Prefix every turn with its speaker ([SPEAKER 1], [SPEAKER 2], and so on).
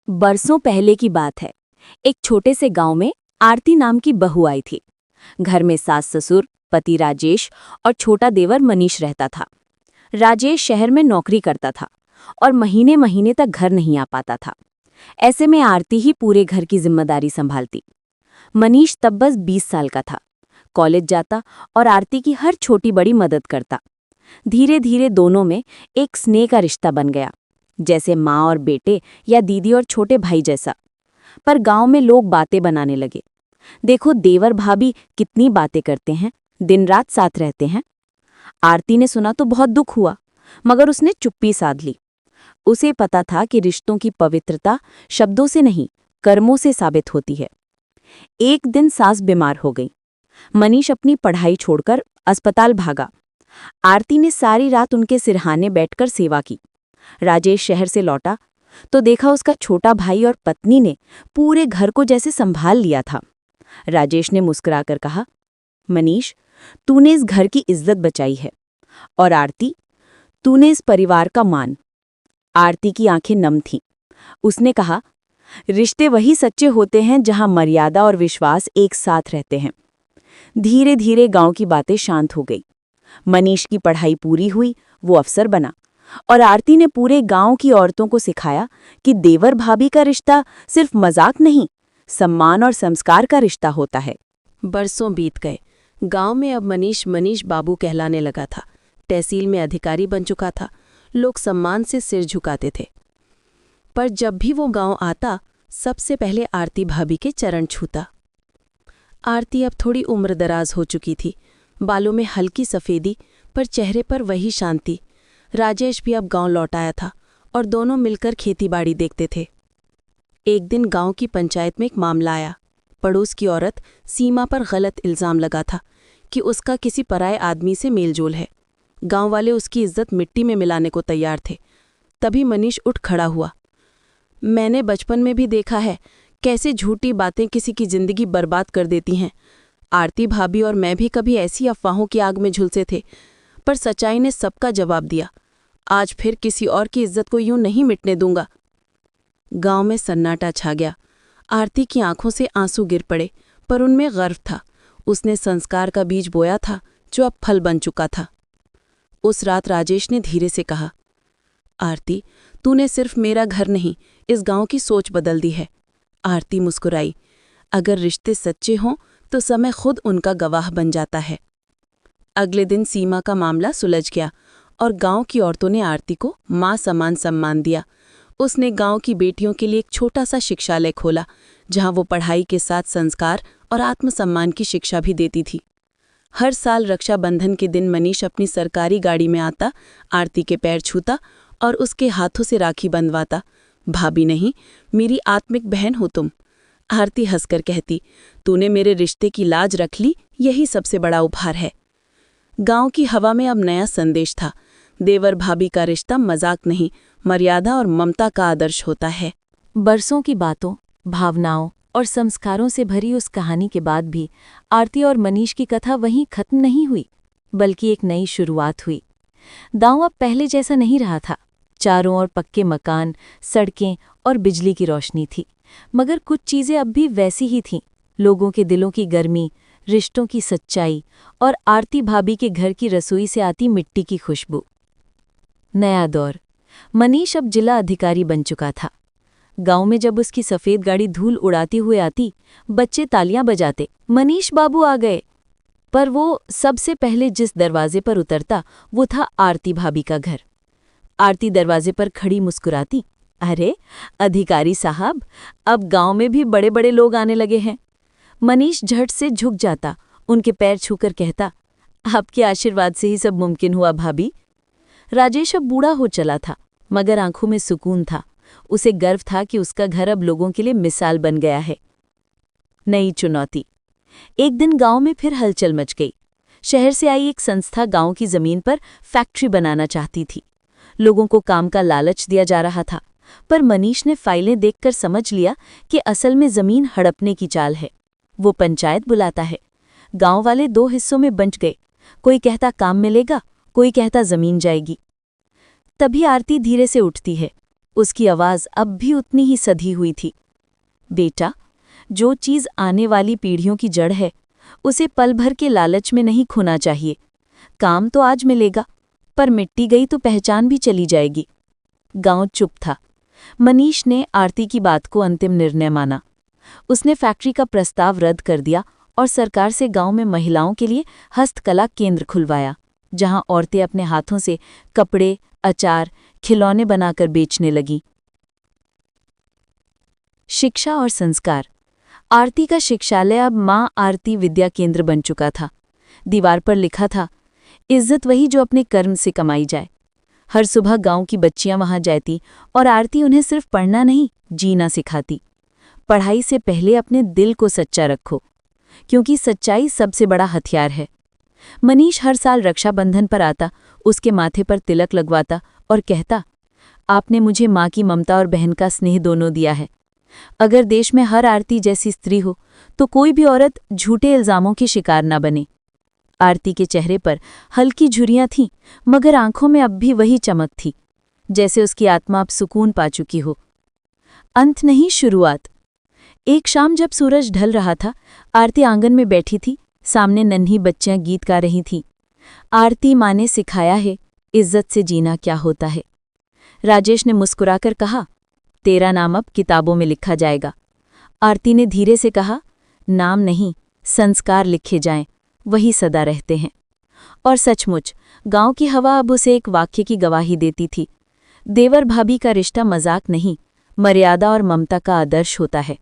[SPEAKER 1] बरसों पहले की बात है। एक छोटे से गांव में आरती नाम की बहू आई थी। घर में सास ससुर, पति राजेश और छोटा देवर मनीष रहता था। राजेश शहर में नौकरी करता था और महीने महीने तक घर नहीं आ पाता था। ऐसे में आरती ही पूरे घर की जिम्मेदारी संभालती। मनीष तब बस 20 साल का था। कॉलेज जाता और आरती की हर छोटी बड़ी मदद करता। धीरे धीरे दोनों में एक स्नेह का रिश्ता बन गया, जैसे माँ और बेटे या दीदी और छोटे भाई जैसा। पर गांव में लोग बातें बनाने लगे। देखो देवर भाभी कितनी बातें करते हैं, दिन रात साथ रहते हैं। आरती ने सुना तो बहुत दुख हुआ, मगर उसने चुप्पी साध ली। उसे पता था कि रिश्तों की पवित्रता शब्दों से नहीं, कर्मों से साबित होती है। एक दिन सास बीमार हो गई। मनीष अपनी पढ़ाई छोड़कर अस्पताल भागा। आरती ने सारी रात उनके सिरहाने बैठकर सेवा की। राजेश शहर से लौटा तो देखा उसका छोटा भाई और पत्नी ने पूरे घर को जैसे संभाल लिया था। राजेश ने मुस्कुराकर कहा, मनीष, तूने इस घर की इज्जत बचाई है, और आरती, तूने इस परिवार का मान। आरती की आंखें नम थीं। उसने कहा, रिश्ते वही सच्चे होते हैं जहां मर्यादा और विश्वास एक साथ रहते हैं। धीरे धीरे गांव की बातें शांत हो गई। मनीष की पढ़ाई पूरी हुई, वो अफसर बना, और आरती ने पूरे गांव की औरतों को सिखाया कि देवर भाभी का रिश्ता सिर्फ मजाक नहीं, सम्मान और संस्कार का रिश्ता होता है।
[SPEAKER 2] बरसों बीत गए। गांव में अब मनीष बाबू कहलाने लगा था। तहसील में अधिकारी बन चुका था। लोग सम्मान से सिर झुकाते थे। पर जब भी वो गांव आता, सबसे पहले आरती भाभी के चरण छूता। आरती अब थोड़ी उम्रदराज हो चुकी थी। बालों में हल्की सफ़ेदी, पर चेहरे पर वही शांति। राजेश भी अब गांव लौट आया था और दोनों मिलकर खेतीबाड़ी देखते थे। एक दिन गांव की पंचायत में एक मामला आया। पड़ोस की औरत सीमा पर गलत इल्ज़ाम लगा था कि उसका किसी पराये आदमी से मेलजोल है। गांव वाले उसकी इज्जत मिट्टी में मिलाने को तैयार थे। तभी मनीष उठ खड़ा हुआ। मैंने बचपन में भी देखा है कैसे झूठी बातें किसी की जिंदगी बर्बाद कर देती हैं। आरती भाभी और मैं भी कभी ऐसी अफवाहों की आग में झुलसे थे, पर सच्चाई ने सबका जवाब दिया। आज फिर किसी और की इज्जत को यूं नहीं मिटने दूंगा। गांव में सन्नाटा छा गया। आरती की आंखों से आंसू गिर पड़े, पर उनमें गर्व था। उसने संस्कार का बीज बोया था जो अब फल बन चुका था। उस रात राजेश ने धीरे से कहा, आरती, तूने सिर्फ मेरा घर नहीं, इस गांव की सोच बदल दी है। आरती मुस्कुराई। अगर रिश्ते सच्चे हों तो समय खुद उनका गवाह बन जाता है। अगले दिन सीमा का मामला सुलझ गया और गांव की औरतों ने आरती को मां समान सम्मान दिया। उसने गांव की बेटियों के लिए एक छोटा सा शिक्षालय खोला, जहां वो पढ़ाई के साथ संस्कार और आत्मसम्मान की शिक्षा भी देती थी। हर साल रक्षाबंधन के दिन मनीष अपनी सरकारी गाड़ी में आता, आरती के पैर छूता और उसके हाथों से राखी बंधवाता। भाभी नहीं, मेरी आत्मिक बहन हो तुम। आरती हंसकर कहती, तूने मेरे रिश्ते की लाज रख ली, यही सबसे बड़ा उपहार है। गांव की हवा में अब नया संदेश था। देवर भाभी का रिश्ता मजाक नहीं, मर्यादा और ममता का आदर्श होता है।
[SPEAKER 1] बरसों की बातों, भावनाओं और संस्कारों से भरी उस कहानी के बाद भी आरती और मनीष की कथा वहीं खत्म नहीं हुई, बल्कि एक नई शुरुआत हुई। गांव अब पहले जैसा नहीं रहा था। चारों ओर पक्के मकान, सड़कें और बिजली की रोशनी थी, मगर कुछ चीजें अब भी वैसी ही थीं। लोगों के दिलों की गर्मी, रिश्तों की सच्चाई और आरती भाभी के घर की रसोई से आती मिट्टी की खुशबू। नया दौर। मनीष अब जिला अधिकारी बन चुका था। गांव में जब उसकी सफेद गाड़ी धूल उड़ाती हुए आती, बच्चे तालियां बजाते, मनीष बाबू आ गए। पर वो सबसे पहले जिस दरवाजे पर उतरता, वो था आरती भाभी का घर। आरती दरवाजे पर खड़ी मुस्कुराती, अरे अधिकारी साहब, अब गांव में भी बड़े बड़े लोग आने लगे हैं। मनीष झट से झुक जाता, उनके पैर छूकर कहता, आपके आशीर्वाद से ही सब मुमकिन हुआ भाभी। राजेश अब बूढ़ा हो चला था, मगर आंखों में सुकून था। उसे गर्व था कि उसका घर अब लोगों के लिए मिसाल बन गया है। नई चुनौती। एक दिन गांव में फिर हलचल मच गई। शहर से आई एक संस्था गांव की जमीन पर फैक्ट्री बनाना चाहती थी। लोगों को काम का लालच दिया जा रहा था, पर मनीष ने फाइलें देखकर समझ लिया कि असल में जमीन हड़पने की चाल है। वो पंचायत बुलाता है। गांव वाले दो हिस्सों में बंट गए। कोई कहता काम मिलेगा, कोई कहता जमीन जाएगी। तभी आरती धीरे से उठती है। उसकी आवाज़ अब भी उतनी ही सधी हुई थी। बेटा, जो चीज़ आने वाली पीढ़ियों की जड़ है, उसे पल भर के लालच में नहीं खोना चाहिए। काम तो आज मिलेगा, पर मिट्टी गई तो पहचान भी चली जाएगी। गांव चुप था। मनीष ने आरती की बात को अंतिम निर्णय माना। उसने फैक्ट्री का प्रस्ताव रद्द कर दिया और सरकार से गांव में महिलाओं के लिए हस्तकला केंद्र खुलवाया, जहां औरतें अपने हाथों से कपड़े, अचार, खिलौने बनाकर बेचने लगीं। शिक्षा और संस्कार। आरती का शिक्षालय अब मां आरती विद्या केंद्र बन चुका था। दीवार पर लिखा था, इज्जत वही जो अपने कर्म से कमाई जाए। हर सुबह गांव की बच्चियां वहां जाती और आरती उन्हें सिर्फ पढ़ना नहीं, जीना सिखाती। पढ़ाई से पहले अपने दिल को सच्चा रखो, क्योंकि सच्चाई सबसे बड़ा हथियार है। मनीष हर साल रक्षाबंधन पर आता, उसके माथे पर तिलक लगवाता और कहता, आपने मुझे माँ की ममता और बहन का स्नेह दोनों दिया है। अगर देश में हर आरती जैसी स्त्री हो तो कोई भी औरत झूठे इल्जामों की शिकार न बने। आरती के चेहरे पर हल्की झुर्रियां थीं, मगर आंखों में अब भी वही चमक थी, जैसे उसकी आत्मा अब सुकून पा चुकी हो। अंत नहीं, शुरुआत। एक शाम जब सूरज ढल रहा था, आरती आंगन में बैठी थी। सामने नन्ही बच्चियां गीत गा रही थीं। आरती, माँ ने सिखाया है, इज्जत से जीना क्या होता है। राजेश ने मुस्कुराकर कहा, तेरा नाम अब किताबों में लिखा जाएगा। आरती ने धीरे से कहा, नाम नहीं, संस्कार लिखे जाएं, वही सदा रहते हैं। और सचमुच गांव की हवा अब उसे एक वाक्य की गवाही देती थी, देवर भाभी का रिश्ता मजाक नहीं, मर्यादा और ममता का आदर्श होता है।